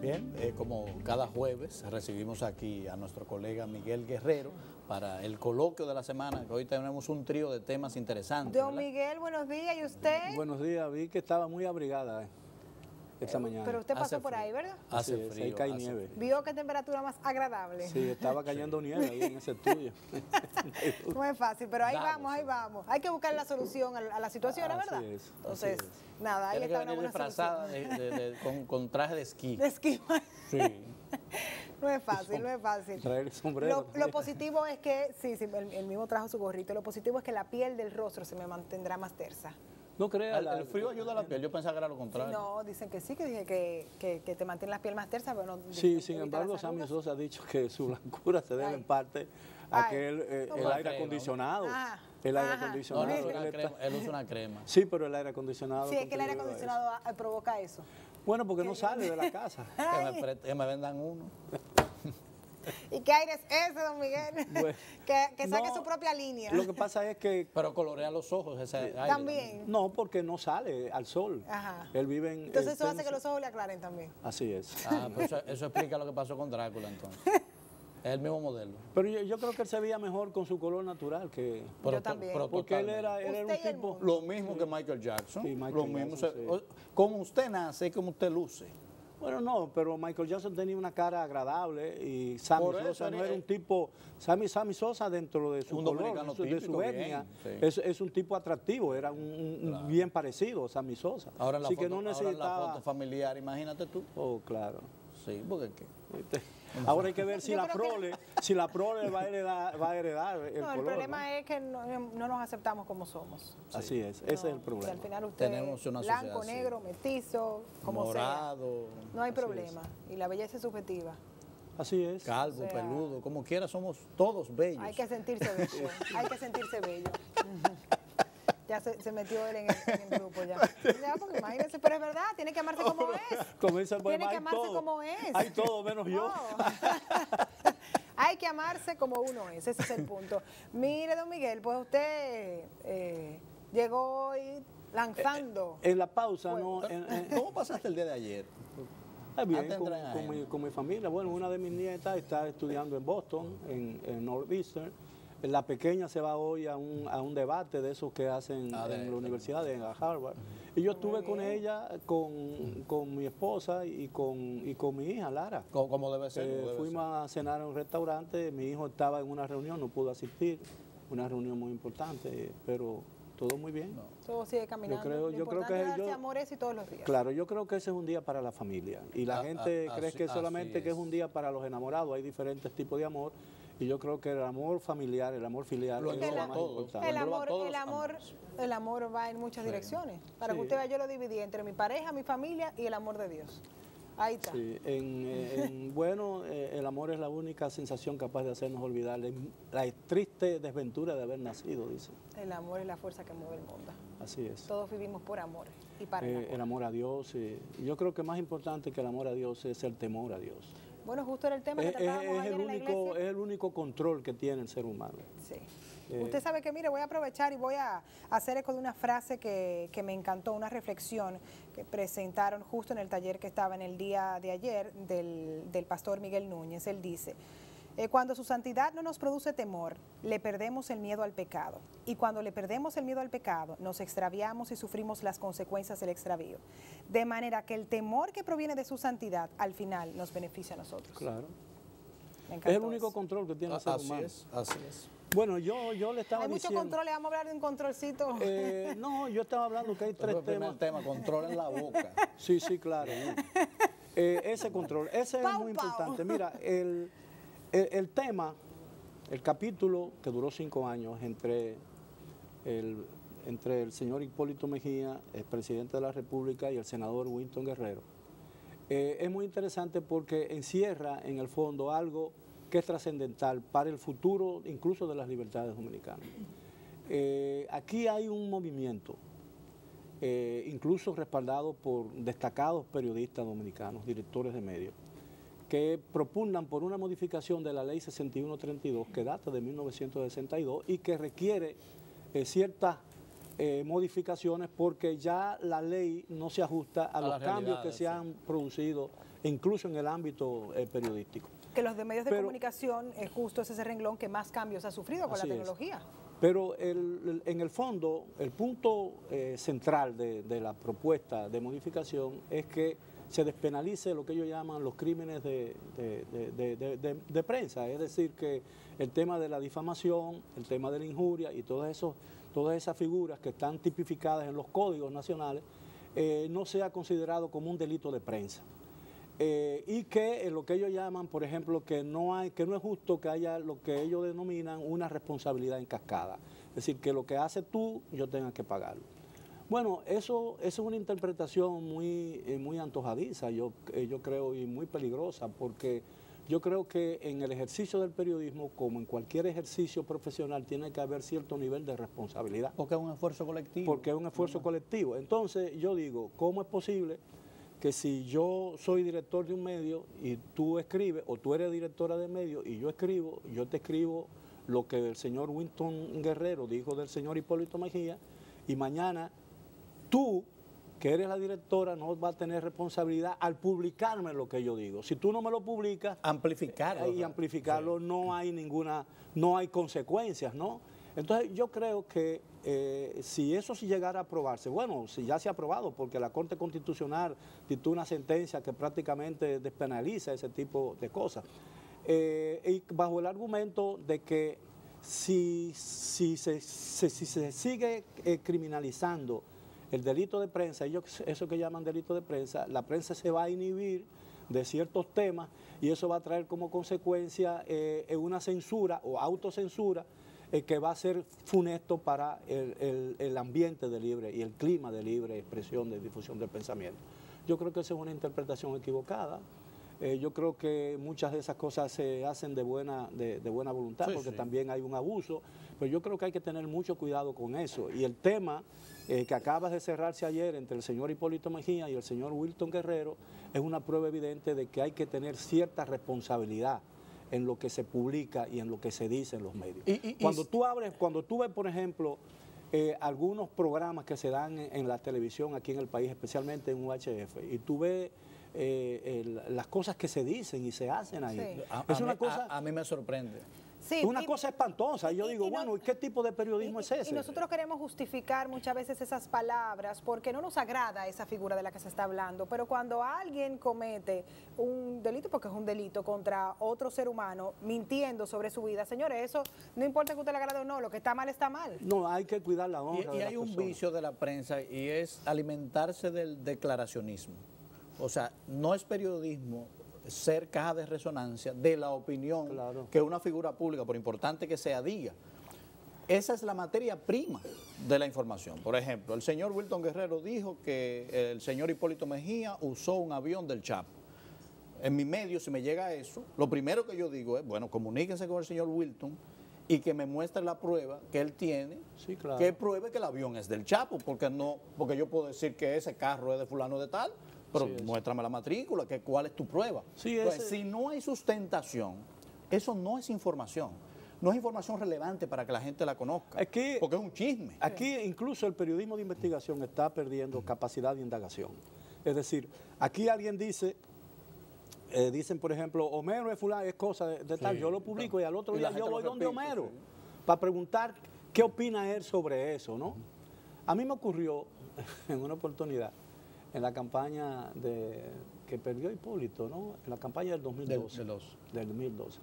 Bien, como cada jueves recibimos aquí a nuestro colega Miguel Guerrero para el coloquio de la semana, que hoy tenemos un trío de temas interesantes. Don ¿verdad? Miguel, buenos días, ¿y usted? Buenos días, vi que estaba muy abrigada esta mañana. Pero usted pasó Hace por frío. ahí, ¿verdad? Hace Así es, frío. ahí cae hace nieve. frío. Vio qué temperatura más agradable. Sí, estaba cayendo nieve ahí en ese estudio. No es fácil, pero ahí Dale, vamos, ahí sí. vamos. Hay que buscar la solución a la situación, Así ¿verdad? es, Entonces, así nada, ahí Tiene que está una venir buena disfrazada solución. con traje de esquí. De esquivar. Sí. No es fácil, no es fácil. Traer el sombrero. Lo también. positivo es que, sí, él mismo trajo su gorrito, lo positivo es que la piel del rostro se me mantendrá más tersa. No crea. El frío ayuda a la piel, yo pensaba que era lo contrario. No, dicen que sí, que dije que te mantiene la piel más tersa, pero no. Sí, dicen sin que evita embargo, las Sammy arrugas. Sosa ha dicho que su blancura se debe Ay. en parte a Ay. que el ¿Cómo? aire acondicionado. Ah. El aire Ajá. No, acondicionado. él usa él una está- crema, él usa una crema. Sí, pero el aire acondicionado. Sí, es que el aire contribuye a acondicionado provoca eso. eso. Bueno, porque no sale de la casa. Que me vendan uno. ¿Y qué aire es ese, don Miguel? Bueno, que saque no, su propia línea. Lo que pasa es que Pero colorea los ojos ese aire. También. no, porque no sale al sol. Ajá. Él vive en. Entonces eso él hace que los ojos le aclaren también. Así es. Ah, pues eso explica lo que pasó con Drácula entonces. Es el mismo modelo. Pero yo creo que él se veía mejor con su color natural que. Yo también. Porque él totalmente. era un Usted y el tipo. mundo. Lo mismo que Michael Jackson. Sí, Michael lo mismo. Jackson, sí. Como usted nace, es como usted luce. Bueno, no, pero Michael Jackson tenía una cara agradable y Sammy Por eso Sosa no era- era un tipo. Sammy Sosa, dentro de su Un color, dominicano de su típico, etnia, bien, sí. es un tipo atractivo, era un Claro. bien parecido, Sammy Sosa. Ahora en la, Así foto, que no ahora en la necesitaba. foto familiar, imagínate tú. Oh, claro. Sí, porque ¿qué? ¿Viste? Ahora hay que ver si Yo la creo prole va a heredar el No, color. el problema ¿no? es que no nos aceptamos como somos. Así es, ese es el No, problema. que al final usted Tenemos una blanco, sociedad así. negro, mestizo, como Morado, sea. No hay Así problema. Y la belleza es subjetiva. Así es. calvo, O sea, peludo, como quiera somos todos bellos. Hay que sentirse bello. Hay que sentirse bello. Ya se metió él en el grupo ya. Ya, porque imagínense, pero es verdad, tiene que amarse como es. Como dice el Tiene poema, que hay amarse todo. como es. Hay todo menos yo. No. Hay que amarse como uno es, ese es el punto. Mire, don Miguel, pues usted llegó hoy lanzando. En la pausa, Bueno. ¿no? ¿Cómo pasaste el día de ayer? Bien, Antes de entrar en agenda. con mi familia. Bueno, una de mis nietas está estudiando en Boston, en Northeastern. La pequeña se va hoy a un debate de esos que hacen en la universidad de Harvard. Y yo estuve con ella, con mi esposa y con mi hija, Lara. Como debe ser. como debe Fuimos a cenar a un restaurante, mi hijo estaba en una reunión, no pudo asistir, una reunión muy importante, pero todo muy bien. Todo sigue caminando. yo creo que es darse yo- amor y todos los días. Claro, yo creo que ese es un día para la familia y la gente cree así- que solamente así que es es. un día para los enamorados, hay diferentes tipos de amor y yo creo que el amor familiar, el amor filial Lo es engloba lo más todo. importante. El engloba amor, todos el los amor, amores. el amor va en muchas direcciones. Para que Sí. usted vea, yo lo dividí entre mi pareja, mi familia y el amor de Dios. Ahí está. Sí, el amor es la única sensación capaz de hacernos olvidar la triste desventura de haber nacido, dice. El amor es la fuerza que mueve el mundo. Así es. Todos vivimos por amor y para el amor. El amor a Dios. Yo creo que más importante que el amor a Dios es el temor a Dios. Bueno, justo era el tema que tratábamos ayer en la iglesia. Es el único control que tiene el ser humano. Sí. Usted sabe que, mire, voy a aprovechar y voy a hacer eco de una frase que me encantó, una reflexión que presentaron justo en el taller que estaba en el día de ayer del pastor Miguel Núñez. Él dice, cuando su santidad no nos produce temor, le perdemos el miedo al pecado. Y cuando le perdemos el miedo al pecado, nos extraviamos y sufrimos las consecuencias del extravío. De manera que el temor que proviene de su santidad, al final, nos beneficia a nosotros. Claro. Me encantó Es el único eso. control que tiene el ser Así humano. es, así es. Bueno, yo le estaba Hay muchos diciendo... controles, vamos a hablar de un controlcito. No, yo estaba hablando que hay Ese tres fue el primer temas. tema, control en la boca. Sí, sí, claro. Ese control, ese es Pau, muy pau. importante. Mira, el tema, el capítulo que duró 5 años entre el señor Hipólito Mejía, el presidente de la República, y el senador Winston Guerrero, es muy interesante porque encierra en el fondo algo que es trascendental para el futuro incluso de las libertades dominicanas. Aquí hay un movimiento, incluso respaldado por destacados periodistas dominicanos, directores de medios, que propugnan por una modificación de la ley 6132 que data de 1962 y que requiere ciertas modificaciones porque ya la ley no se ajusta a los cambios que se han producido incluso en el ámbito periodístico. Que los de medios de comunicación, justo es ese renglón que más cambios ha sufrido con la tecnología. Pero en el fondo, el punto central de la propuesta de modificación es que se despenalice lo que ellos llaman los crímenes de prensa, es decir, que el tema de la difamación, el tema de la injuria y todas esas figuras que están tipificadas en los códigos nacionales no sea considerado como un delito de prensa. Y que lo que ellos llaman, por ejemplo, que no es justo que haya lo que ellos denominan una responsabilidad en cascada. Es decir, que lo que haces tú, yo tenga que pagarlo. Bueno, eso es una interpretación muy antojadiza, yo creo, y muy peligrosa, porque yo creo que en el ejercicio del periodismo, como en cualquier ejercicio profesional, tiene que haber cierto nivel de responsabilidad. Porque es un esfuerzo colectivo. Porque es un esfuerzo colectivo. Entonces, yo digo, ¿cómo es posible que si yo soy director de un medio y tú escribes, o tú eres directora de medio y yo te escribo lo que el señor Winston Guerrero dijo del señor Hipólito Mejía, y mañana tú, que eres la directora, no vas a tener responsabilidad al publicarme lo que yo digo? Si tú no me lo publicas, amplificarlo. Y amplificarlo, sí, no hay consecuencias, ¿no? Entonces yo creo que si eso llegara a aprobarse, bueno, si ya se ha aprobado, porque la Corte Constitucional dictó una sentencia que prácticamente despenaliza ese tipo de cosas, y bajo el argumento de que si se sigue criminalizando el delito de prensa, eso que llaman delito de prensa, la prensa se va a inhibir de ciertos temas y eso va a traer como consecuencia una censura o autocensura que va a ser funesto para el ambiente de libre y el clima de libre expresión, de difusión del pensamiento. Yo creo que esa es una interpretación equivocada. Yo creo que muchas de esas cosas se hacen de buena voluntad, porque también hay un abuso, pero yo creo que hay que tener mucho cuidado con eso. Y el tema que acaba de cerrarse ayer entre el señor Hipólito Mejía y el señor Winston Guerrero es una prueba evidente de que hay que tener cierta responsabilidad en lo que se publica y en lo que se dice en los medios. Cuando tú ves, por ejemplo, algunos programas que se dan en la televisión aquí en el país, especialmente en UHF, y tú ves las cosas que se dicen y se hacen ahí. Sí. Es una cosa, a mí me sorprende. Sí, una cosa espantosa. Yo digo, bueno, ¿qué tipo de periodismo es ese? Y nosotros queremos justificar muchas veces esas palabras porque no nos agrada esa figura de la que se está hablando, pero cuando alguien comete un delito, porque es un delito contra otro ser humano, mintiendo sobre su vida, señores, eso no importa que usted le agrade o no, lo que está mal está mal. No, hay que cuidar la honra Y hay un vicio de la prensa y es alimentarse del declaracionismo. O sea, no es periodismo ser caja de resonancia de la opinión que una figura pública, por importante que sea, diga. Esa es la materia prima de la información. Por ejemplo, el señor Winston Guerrero dijo que el señor Hipólito Mejía usó un avión del Chapo. En mi medio, si me llega eso, lo primero que yo digo es, bueno, comuníquense con el señor Winston y que me muestre la prueba que él tiene, que pruebe que el avión es del Chapo, porque yo puedo decir que ese carro es de fulano de tal, pero muéstrame la matrícula, ¿cuál es tu prueba? Entonces, si no hay sustentación, eso no es información. No es información relevante para que la gente la conozca, porque es un chisme. Aquí incluso el periodismo de investigación está perdiendo capacidad de indagación. Es decir, aquí alguien dice, dicen por ejemplo, Homero es fulano, es cosa de tal, yo lo publico y al otro día yo voy donde Homero para preguntar qué opina él sobre eso, ¿no? A mí me ocurrió en una oportunidad, en la campaña que perdió Hipólito, ¿no? En la campaña del 2012. Del 2012.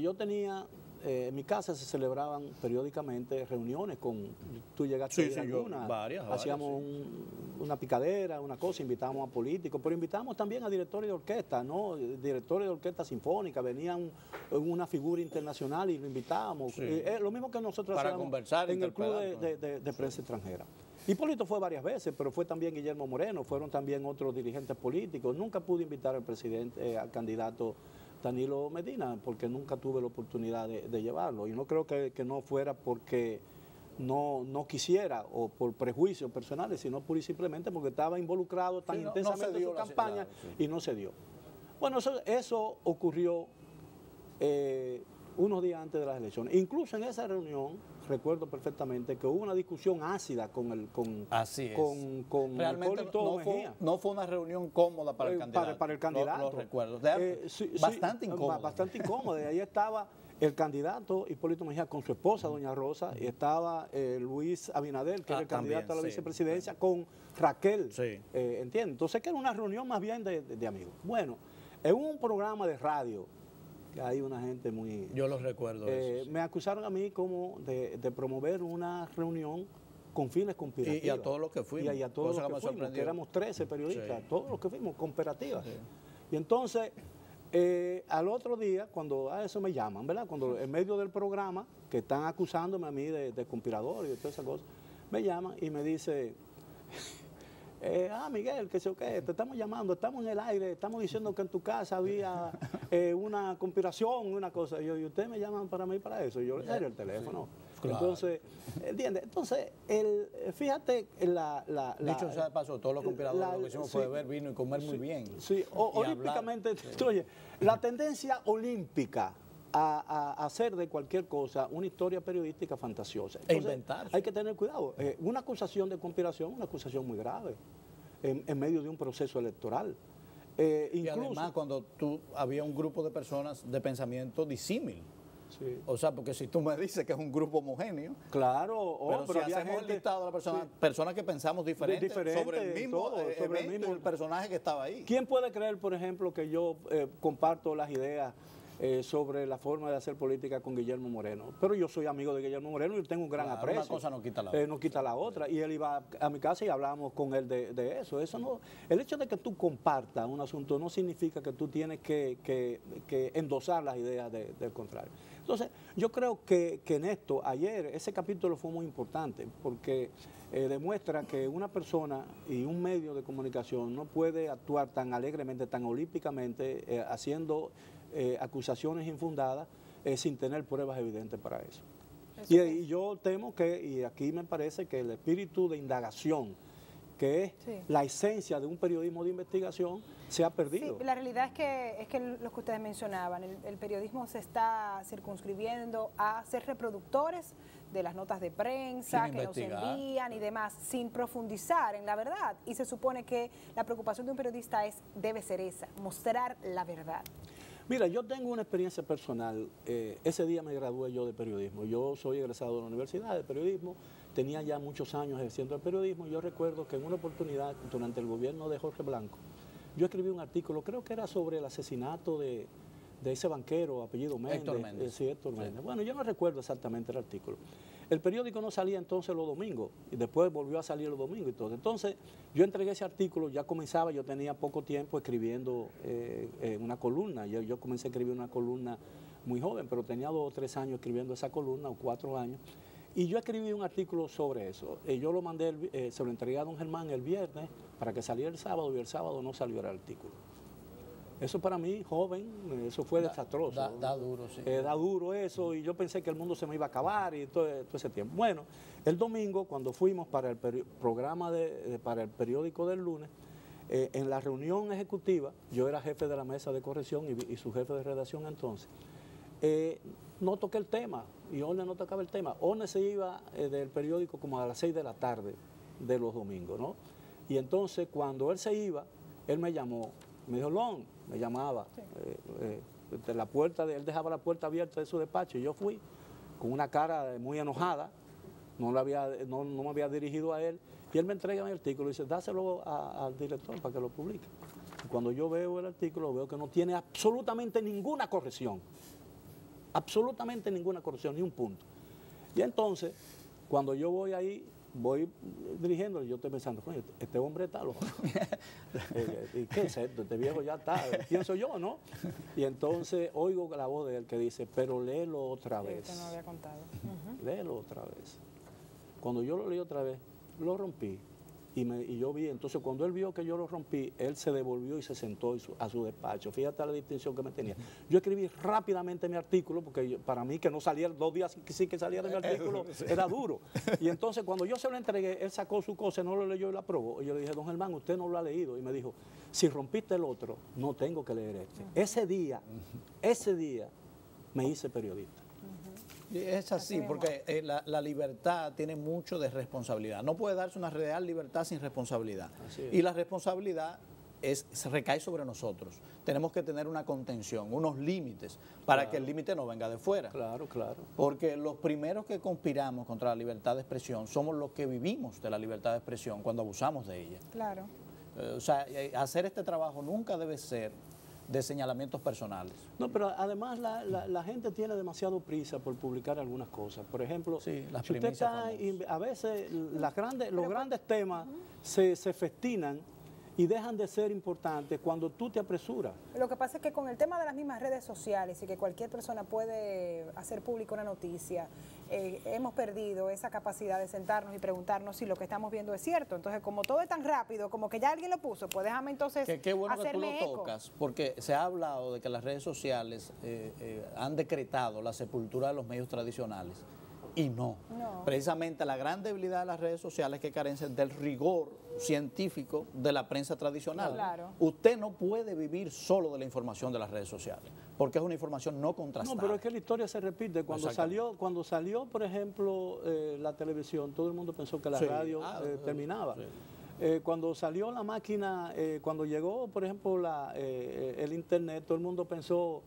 Yo tenía, en mi casa se celebraban periódicamente reuniones tú llegaste a ir a alguna, hacíamos una picadera, una cosa, invitábamos a políticos, pero invitábamos también a directores de orquesta, ¿no? Directores de orquesta sinfónica, venían una figura internacional y lo invitábamos. Lo mismo que nosotros hacíamos en el Club de Prensa Extranjera. Hipólito fue varias veces, pero fue también Guillermo Moreno, fueron también otros dirigentes políticos. Nunca pude invitar al presidente, al candidato Danilo Medina, porque nunca tuve la oportunidad de llevarlo. Y no creo que no fuera porque no quisiera o por prejuicios personales, sino pura y simplemente porque estaba involucrado tan intensamente en su campaña y no se dio. Bueno, eso ocurrió unos días antes de las elecciones. Incluso en esa reunión, recuerdo perfectamente que hubo una discusión ácida con el Realmente Hipólito Mejía. no fue una reunión cómoda para el candidato. Para el candidato. Lo recuerdo. Bastante incómoda. Bastante incómoda. Y ahí estaba el candidato Hipólito Mejía con su esposa, doña Rosa, y estaba Luis Abinader, que era el candidato a la vicepresidencia, con Raquel. ¿Entiendes? Entonces, que era una reunión más bien de amigos. Bueno, en un programa de radio, que hay una gente muy... Yo lo recuerdo. Me acusaron a mí como de promover una reunión con fines conspirativos. Y a todos los que fuimos. Y a todos los que fuimos, que éramos 13 periodistas, todos los que fuimos, cooperativas. Y entonces... al otro día, cuando a eso me llaman, ¿verdad? Cuando en medio del programa, que están acusándome a mí de conspirador y de todas esas cosas, me llaman y me dice, Miguel, que sé yo qué, te estamos llamando, estamos en el aire, estamos diciendo que en tu casa había una conspiración, una cosa. Y ustedes me llaman para mí para eso. Y yo le doy el teléfono. Claro. Entonces, ¿entiendes? Entonces, fíjate dicho sea de paso, todos los conspiradores lo que hicimos fue beber vino y comer muy bien. Sí, olímpicamente, oye, la tendencia olímpica a hacer de cualquier cosa una historia periodística fantasiosa. Entonces, inventar. Hay que tener cuidado. Una acusación de conspiración es una acusación muy grave en medio de un proceso electoral. Y además, cuando había un grupo de personas de pensamiento disímil. Sí. O sea, porque si tú me dices que es un grupo homogéneo, claro, pero si hacemos el listado de las personas que pensamos diferente sobre el mismo, el personaje que estaba ahí. ¿Quién puede creer, por ejemplo, que yo comparto las ideas sobre la forma de hacer política con Guillermo Moreno? Pero yo soy amigo de Guillermo Moreno y tengo un gran aprecio. Una cosa no quita la otra. No quita la otra. Y él iba a mi casa y hablábamos con él de eso. Eso no, el hecho de que tú compartas un asunto no significa que tú tienes que endosar las ideas del contrario. Entonces, yo creo que en esto, ayer, ese capítulo fue muy importante porque demuestra que una persona y un medio de comunicación no puede actuar tan alegremente, tan olímpicamente, haciendo acusaciones infundadas sin tener pruebas evidentes para eso. Y yo temo y aquí me parece que el espíritu de indagación, que es la esencia de un periodismo de investigación, se ha perdido. Sí, la realidad es que lo que ustedes mencionaban, el periodismo se está circunscribiendo a ser reproductores de las notas de prensa que nos envían y demás, sin profundizar en la verdad. Y se supone que la preocupación de un periodista debe ser esa, mostrar la verdad. Mira, yo tengo una experiencia personal. Ese día me gradué yo de periodismo. Yo soy egresado de la Universidad de Periodismo. Tenía ya muchos años ejerciendo el periodismo. Yo recuerdo que en una oportunidad, durante el gobierno de Jorge Blanco, yo escribí un artículo, creo que era sobre el asesinato de ese banquero, apellido Méndez. Héctor Méndez. Sí, Héctor Méndez. Bueno, yo no recuerdo exactamente el artículo. El periódico no salía entonces los domingos, y después volvió a salir los domingos y todo. Entonces, yo entregué ese artículo, ya comenzaba, yo tenía poco tiempo escribiendo una columna. Yo comencé a escribir una columna muy joven, pero tenía 2 o 3 años escribiendo esa columna, o 4 años. Y yo escribí un artículo sobre eso. Yo lo mandé, se lo entregué a don Germán el viernes para que saliera el sábado, y el sábado no salió el artículo. Eso para mí, joven, eso fue desastroso. Da duro, sí. Da duro eso, y yo pensé que el mundo se me iba a acabar y todo ese tiempo. Bueno, el domingo, cuando fuimos para el programa para el periódico del lunes, en la reunión ejecutiva, yo era jefe de la mesa de corrección y su jefe de redacción entonces, no toqué el tema, y Orne no tocaba el tema. Orne se iba del periódico como a las 6 de la tarde de los domingos, ¿no? Y entonces, cuando él se iba, él me llamó, me dijo, Lon, me llamaba, de la puerta, él dejaba la puerta abierta de su despacho, y yo fui con una cara muy enojada, no me había dirigido a él, y él me entrega mi artículo y dice, dáselo al director para que lo publique. Y cuando yo veo el artículo, veo que no tiene absolutamente ninguna corrección, ni un punto. Y entonces, cuando yo voy ahí, voy dirigiendo, y yo estoy pensando, coño, este hombre está loco. ¿Y qué es esto? Este viejo ya está, pienso yo, ¿no? Y entonces oigo la voz de él que dice, pero léelo otra vez. No había contado. Léelo otra vez. Cuando yo lo leí otra vez, lo rompí. Y yo vi, entonces cuando él vio que yo lo rompí, él se devolvió y se sentó a su despacho. Fíjate la distinción que me tenía. Yo escribí rápidamente mi artículo, porque para mí que no saliera 2 días sin que saliera mi artículo, era duro. Y entonces cuando yo se lo entregué, él sacó su cosa, no lo leyó y lo aprobó. Y yo le dije, don Germán, usted no lo ha leído. Y me dijo, si rompiste el otro, no tengo que leer este. Ese día, me hice periodista. Es así, porque la libertad tiene mucho de responsabilidad. No puede darse una real libertad sin responsabilidad. Y la responsabilidad se recae sobre nosotros. Tenemos que tener una contención, unos límites, para que el límite no venga de fuera. Claro, claro. Porque los primeros que conspiramos contra la libertad de expresión somos los que vivimos de la libertad de expresión cuando abusamos de ella. Claro. O sea, hacer este trabajo nunca debe ser de señalamientos personales. No, pero además la gente tiene demasiado prisa por publicar algunas cosas. Por ejemplo, sí, si usted está, a veces los grandes temas se festinan y dejan de ser importantes cuando tú te apresuras. Lo que pasa es que con el tema de las mismas redes sociales y que cualquier persona puede hacer pública una noticia, hemos perdido esa capacidad de sentarnos y preguntarnos si lo que estamos viendo es cierto. Entonces, como todo es tan rápido, como que ya alguien lo puso, pues déjame entonces qué bueno que tú lo eco. tocas, porque se ha hablado de que las redes sociales han decretado la sepultura de los medios tradicionales. Y no. Precisamente la gran debilidad de las redes sociales es que carecen del rigor científico de la prensa tradicional. Claro. Usted no puede vivir solo de la información de las redes sociales, porque es una información no contrastada. No, pero es que la historia se repite. Cuando salió, por ejemplo, la televisión, todo el mundo pensó que la radio terminaba. Sí. Cuando salió la máquina, cuando llegó, por ejemplo, el internet, todo el mundo pensó...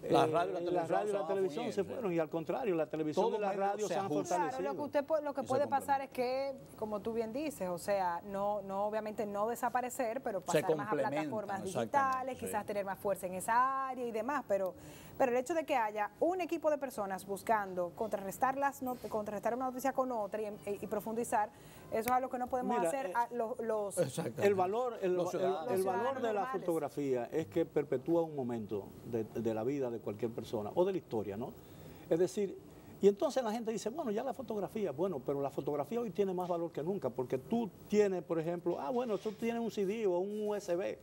La radio y la televisión se fueron, y al contrario, la televisión y la radio se han fortalecido. Claro, lo que puede pasar es que, como tú bien dices, o sea, obviamente no desaparecer, pero pasar más a plataformas digitales, quizás tener más fuerza en esa área y demás, pero el hecho de que haya un equipo de personas buscando contrarrestar una noticia con otra y profundizar, eso es algo que no podemos hacer el valor de la fotografía es que perpetúa un momento de la vida de cualquier persona o de la historia, ¿no? Es decir, y entonces la gente dice, bueno, ya la fotografía, bueno, pero la fotografía hoy tiene más valor que nunca, porque tú tienes, por ejemplo, bueno, tú tienes un CD o un USB,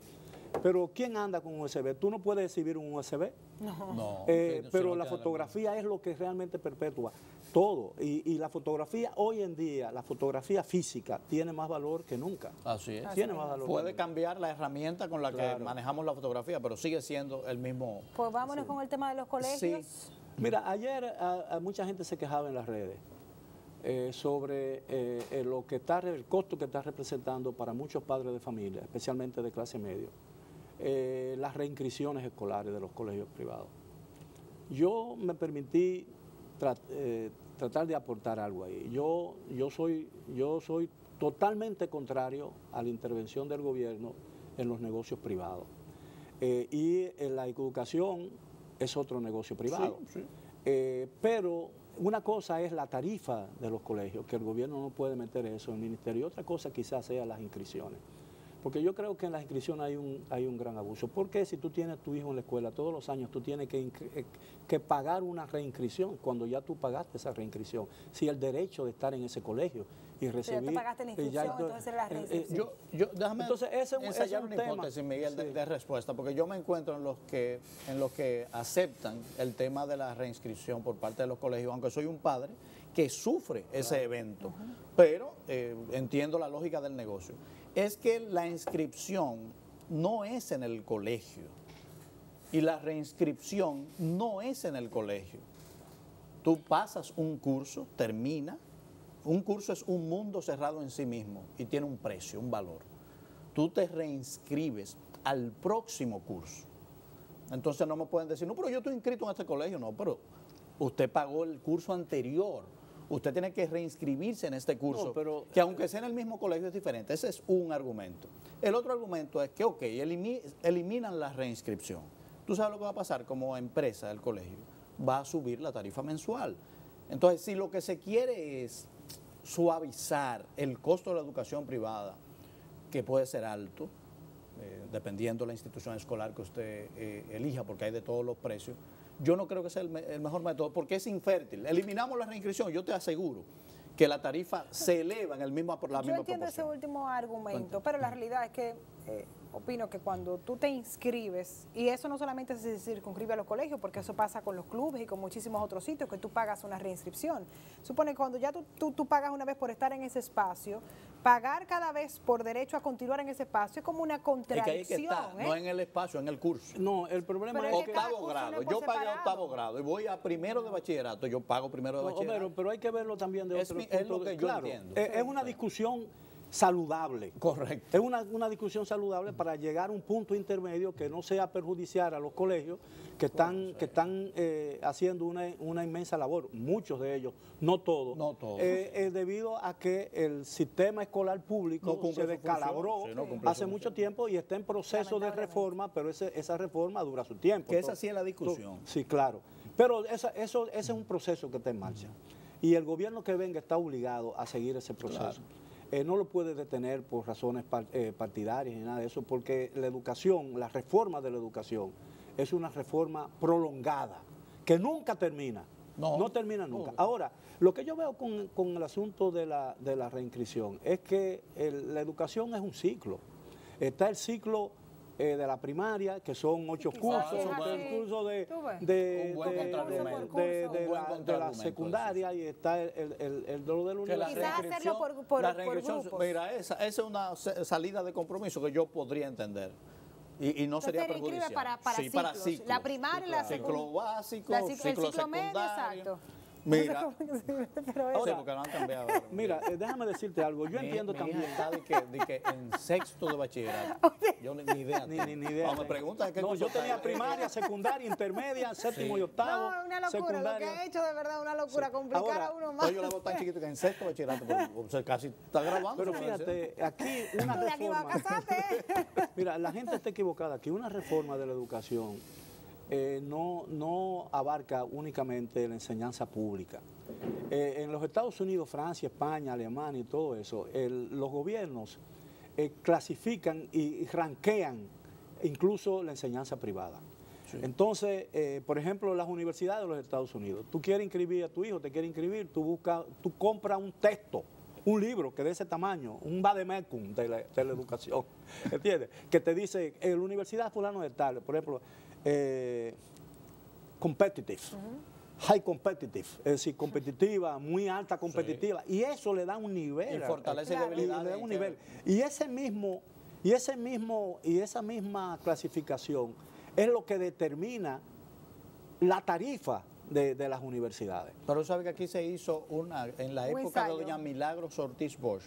pero ¿quién anda con un USB? ¿Tú no puedes exhibir un USB? No. Pero la fotografía es lo que realmente perpetúa todo. Y la fotografía hoy en día, la fotografía física, tiene más valor que nunca. Así es. Tiene más valor. Puede cambiar la herramienta con la que manejamos la fotografía, pero sigue siendo el mismo. Pues vámonos con el tema de los colegios. Sí. Mira, ayer mucha gente se quejaba en las redes sobre el costo que está representando para muchos padres de familia, especialmente de clase media, las reinscripciones escolares de los colegios privados. Yo me permití tratar de aportar algo ahí. Yo soy totalmente contrario a la intervención del gobierno en los negocios privados. Y la educación es otro negocio privado. Sí, sí. Pero una cosa es la tarifa de los colegios, que el gobierno no puede meter eso en el ministerio, y otra cosa quizás sea las inscripciones. Porque yo creo que en las inscripciones hay un gran abuso. Porque si tú tienes tu hijo en la escuela todos los años, tú tienes que pagar una reinscripción cuando ya tú pagaste esa reinscripción. Si el derecho de estar en ese colegio y recibir... Pero ya tú pagaste la inscripción, entonces era la reinscripción. Déjame ensayar una hipótesis, Miguel, de respuesta, porque yo me encuentro en los que aceptan el tema de la reinscripción por parte de los colegios, aunque soy un padre que sufre ese evento, pero entiendo la lógica del negocio. Es que la inscripción no es en el colegio y la reinscripción no es en el colegio. Tú pasas un curso, termina. Un curso es un mundo cerrado en sí mismo y tiene un precio, un valor. Tú te reinscribes al próximo curso. Entonces no me pueden decir, no, pero yo estoy inscrito en este colegio. No, pero usted pagó el curso anterior. Usted tiene que reinscribirse en este curso, que aunque sea en el mismo colegio es diferente. Ese es un argumento. El otro argumento es que, ok, eliminan la reinscripción. ¿Tú sabes lo que va a pasar como empresa del colegio? Va a subir la tarifa mensual. Entonces, si lo que se quiere es suavizar el costo de la educación privada, que puede ser alto, dependiendo de la institución escolar que usted elija, porque hay de todos los precios, yo no creo que sea el mejor método, porque es infértil. Eliminamos la reinscripción, yo te aseguro que la tarifa se eleva en la misma proporción. Yo entiendo ese último argumento, pero la realidad es que opino que cuando tú te inscribes, y eso no solamente se circunscribe a los colegios, porque eso pasa con los clubes y con muchísimos otros sitios, que tú pagas una reinscripción. Supone que cuando ya tú pagas una vez por estar en ese espacio, pagar cada vez por derecho a continuar en ese espacio es como una contradicción. Es que hay que estar, no en el espacio, en el curso. No, el problema Pero es que... Octavo grado, yo pagué octavo grado y voy a primero de bachillerato, yo pago primero de bachillerato. Pero hay que verlo también de otro punto. Es lo que yo entiendo. Es una discusión saludable. Correcto. Es una discusión saludable para llegar a un punto intermedio que no sea perjudiciar a los colegios que están haciendo una inmensa labor, muchos de ellos, no todos, debido a que el sistema escolar público se descalabró hace mucho tiempo y está en proceso de reforma, pero esa reforma dura su tiempo. Que esa sí es la discusión. Sí, claro. Pero ese es un proceso que está en marcha. Y el gobierno que venga está obligado a seguir ese proceso. Claro. No lo puede detener por razones partidarias ni nada de eso, porque la educación, la reforma de la educación, es una reforma prolongada, que nunca termina. No termina nunca. Ahora, lo que yo veo con el asunto de la reinscripción es que la educación es un ciclo. Está el ciclo de la primaria, que son 8 cursos, el curso de la secundaria, y está el de lo de la universidad. Quizás hacerlo por grupos. Mira, esa es una salida de compromiso que yo podría entender. Y no sería perjudicial. Para ciclos. La primaria, la ciclo básico, ciclo medio, exacto. Mira, porque no han cambiado. Mira, déjame decirte algo. Yo entiendo también. Está de que en sexto de bachillerato. Yo ni idea. Ni idea. Cuando me preguntan qué yo tenía primaria, secundaria, intermedia, séptimo y octavo. No, una locura. Lo que ha hecho de verdad una locura. Complicar a uno más. Yo la veo tan chiquito que en sexto de bachillerato, pero casi está grabando. Pero fíjate, aquí una reforma. Mira, la gente está equivocada. Aquí una reforma de la educación no abarca únicamente la enseñanza pública. En los Estados Unidos, Francia, España, Alemania y todo eso, los gobiernos clasifican y ranquean incluso la enseñanza privada. Sí. Entonces, por ejemplo, las universidades de los Estados Unidos, tú quieres inscribir a tu hijo, te quieres inscribir, tú compras un texto, un libro que de ese tamaño, un vademecum de la educación, ¿entiendes? Que te dice, en la universidad fulano de tal, por ejemplo, competitive, high competitive, es decir, competitiva, muy alta competitiva, y eso le da un nivel. Y fortalece debilidades. Le da un nivel. Y esa misma clasificación es lo que determina la tarifa de las universidades. Pero sabe que aquí se hizo en la época de doña Milagros Ortiz Bosch,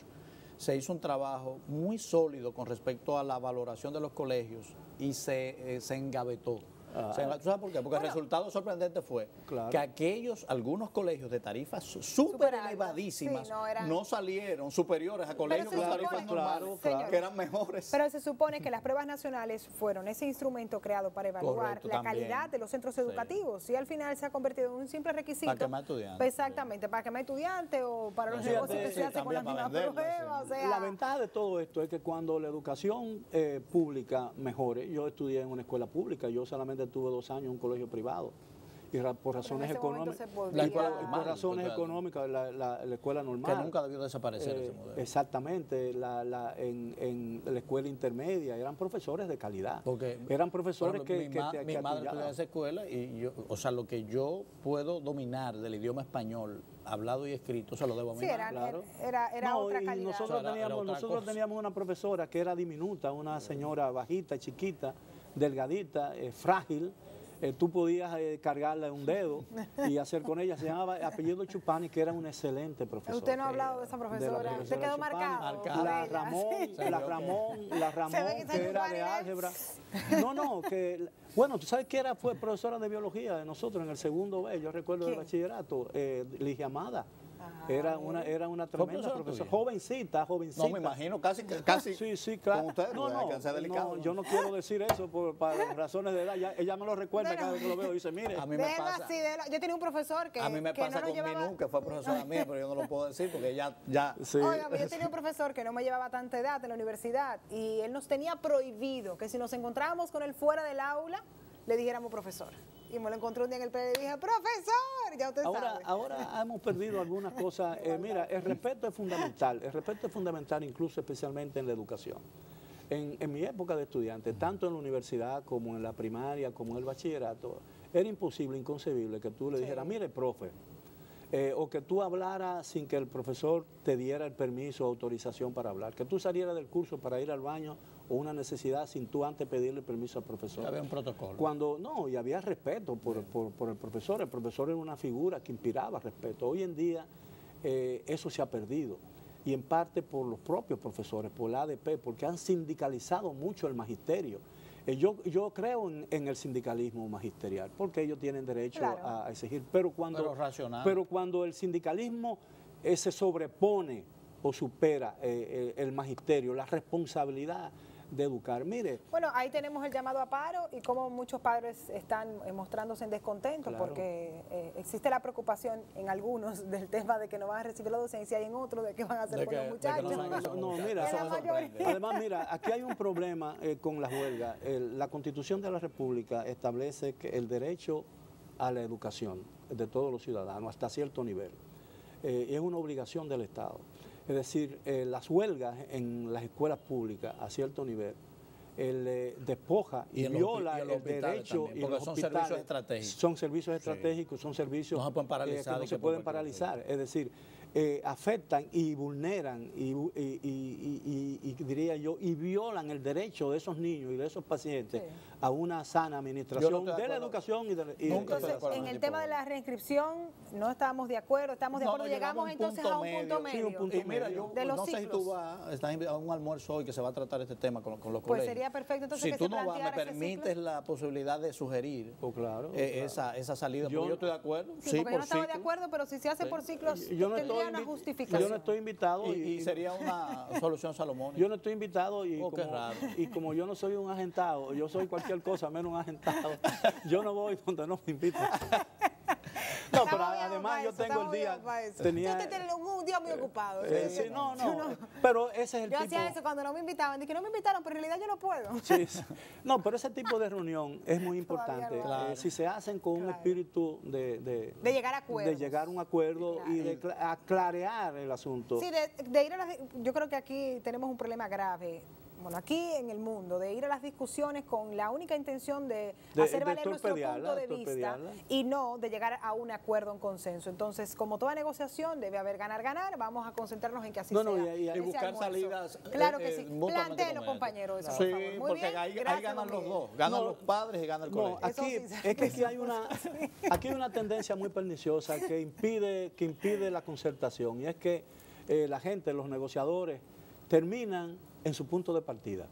se hizo un trabajo muy sólido con respecto a la valoración de los colegios y se engavetó. ¿Tú sabes por qué? Porque el resultado sorprendente fue que algunos colegios de tarifas súper elevadísimas no salieron superiores a colegios con tarifas normales, que eran mejores. Pero se supone que las pruebas nacionales fueron ese instrumento creado para evaluar la calidad de los centros educativos, y al final se ha convertido en un simple requisito. Para que más estudiantes. Exactamente, para que más estudiantes o para los negocios que se hacen con las mismas pruebas. La ventaja de todo esto es que cuando la educación pública mejore, yo estudié en una escuela pública, yo solamente tuve 2 años en un colegio privado y por razones económicas, la escuela normal, que nunca debió desaparecer ese modelo. Exactamente, en la escuela intermedia eran profesores de calidad, porque eran profesores mi madre estudió en esa escuela y yo, o sea, lo que yo puedo dominar del idioma español hablado y escrito se lo debo a mi madre. Claro. Era otra calidad. Nosotros teníamos una profesora que era diminuta, una señora bajita, chiquita, delgadita, frágil. Tú podías cargarla en un dedo y hacer con ella. Se llamaba apellido Chupani, que era un excelente profesor. Usted no ha hablado de esa profesora. Usted quedó marcado. La Ramón, que era de álgebra. Bueno, tú sabes que fue profesora de biología de nosotros en el segundo B, yo recuerdo del bachillerato, Ligia Amada. Era una tremenda profesora, jovencita. No, me imagino, casi sí, claro. con ustedes, yo no quiero decir eso para razones de edad, ella me lo recuerda cada vez que lo veo y dice, mire. A mí me pasa, yo tenía un profesor que a mí me pasa con Minú, que fue profesora mía, pero yo no lo puedo decir porque ya. Sí. Oiga, yo tenía un profesor que no me llevaba tanta edad en la universidad y él nos tenía prohibido que si nos encontrábamos con él fuera del aula, le dijéramos profesor. Y me lo encontré un día en el PD y dije, profesor, ya usted sabe. Ahora hemos perdido algunas cosas. Mira, el respeto es fundamental incluso especialmente en la educación. en mi época de estudiante, tanto en la universidad como en la primaria, como en el bachillerato, era imposible, inconcebible que tú le dijeras, mire, profe, o que tú hablaras sin que el profesor te diera el permiso o autorización para hablar, que tú salieras del curso para ir al baño o una necesidad sin tú antes pedirle permiso al profesor. Había un protocolo. Y había respeto por el profesor era una figura que inspiraba respeto. Hoy en día eso se ha perdido, y en parte por los propios profesores, por la ADP, porque han sindicalizado mucho el magisterio. Yo creo en el sindicalismo magisterial, porque ellos tienen derecho a exigir, pero cuando el sindicalismo se sobrepone o supera el magisterio, la responsabilidad de educar. Mire. Bueno, ahí tenemos el llamado a paro y cómo muchos padres están mostrándose en descontento, porque existe la preocupación en algunos del tema de que no van a recibir la docencia y en otros de qué van a hacer con los muchachos. Además, mira, aquí hay un problema con las huelgas. La Constitución de la República establece que el derecho a la educación de todos los ciudadanos hasta cierto nivel es una obligación del Estado. Es decir, las huelgas en las escuelas públicas a cierto nivel despoja y viola el derecho, también, porque son servicios estratégicos. Son servicios estratégicos, son servicios no se pueden paralizar, que no se pueden paralizar. Es decir, afectan y vulneran y diría yo, y violan el derecho de esos niños y de esos pacientes a una sana administración de la educación y de entonces, en el tema de la reinscripción no estábamos de acuerdo, llegamos entonces a un punto medio. Sí, un punto mira, yo de los no sé si tú estás a un almuerzo hoy que se va a tratar este tema con los colegios. Pues sería perfecto entonces si que tú se no vas, me planteara permites la posibilidad de sugerir esa salida, porque yo estoy de acuerdo. Sí, porque yo no estaba de acuerdo, pero si se hace por ciclos, tendría una justificación. Yo no estoy invitado. Y sería una solución salomónica. Yo no estoy invitado y como yo no soy un agentado, yo soy cualquier cosa menos un agentado, yo no voy donde no me invitan. No, pero además yo tengo el día... Usted tiene un día muy ocupado. Sí, pero ese es el tipo... Yo hacía eso cuando no me invitaban, dije no me invitaron, pero en realidad yo no puedo. Sí. No, pero ese tipo de reunión es muy importante. Si se hacen con un espíritu de llegar a acuerdos. De llegar a un acuerdo y de aclarear el asunto. Sí, yo creo que aquí tenemos un problema grave. Bueno, aquí en el mundo, de ir a las discusiones con la única intención de hacer valer nuestro punto de vista y no de llegar a un acuerdo, un consenso. Entonces, como toda negociación, debe haber ganar-ganar, vamos a concentrarnos en que así sea. Y buscar salidas. Claro que sí. Plantéelo, compañero, eso, sí, por favor. Muy porque bien. ahí ganan los dos. Ganan los padres y gana el colegio. Aquí hay una tendencia muy perniciosa que impide la concertación, y es que la gente, los negociadores, terminan en su punto de partida.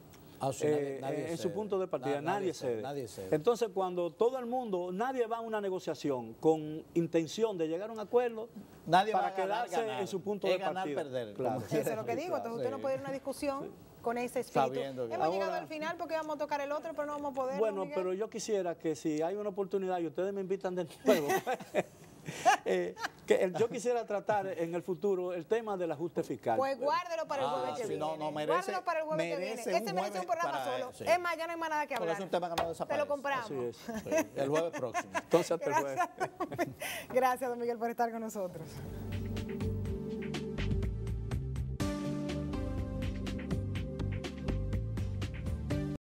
En su punto de partida, nadie cede. Entonces, cuando todo el mundo, nadie va a una negociación con intención de llegar a un acuerdo, nadie para quedarse en su punto de partida. Ganar, perder. Claro. Eso es lo que digo. Entonces, usted no puede ir a una discusión con ese espíritu. Hemos llegado al final porque vamos a tocar el otro, pero no vamos a poder. Bueno, pero yo quisiera que si hay una oportunidad y ustedes me invitan de nuevo, yo quisiera tratar en el futuro el tema del ajuste fiscal. Pues guárdelo para el jueves que viene. Guárdelo para el jueves que viene. Este merece un programa solo. Sí. Es más, ya no hay más nada que hablar. Porque es un tema que no desaparece. Te lo compramos. Así es. Sí, el jueves próximo. Entonces, hasta el jueves. Gracias, don Miguel, por estar con nosotros.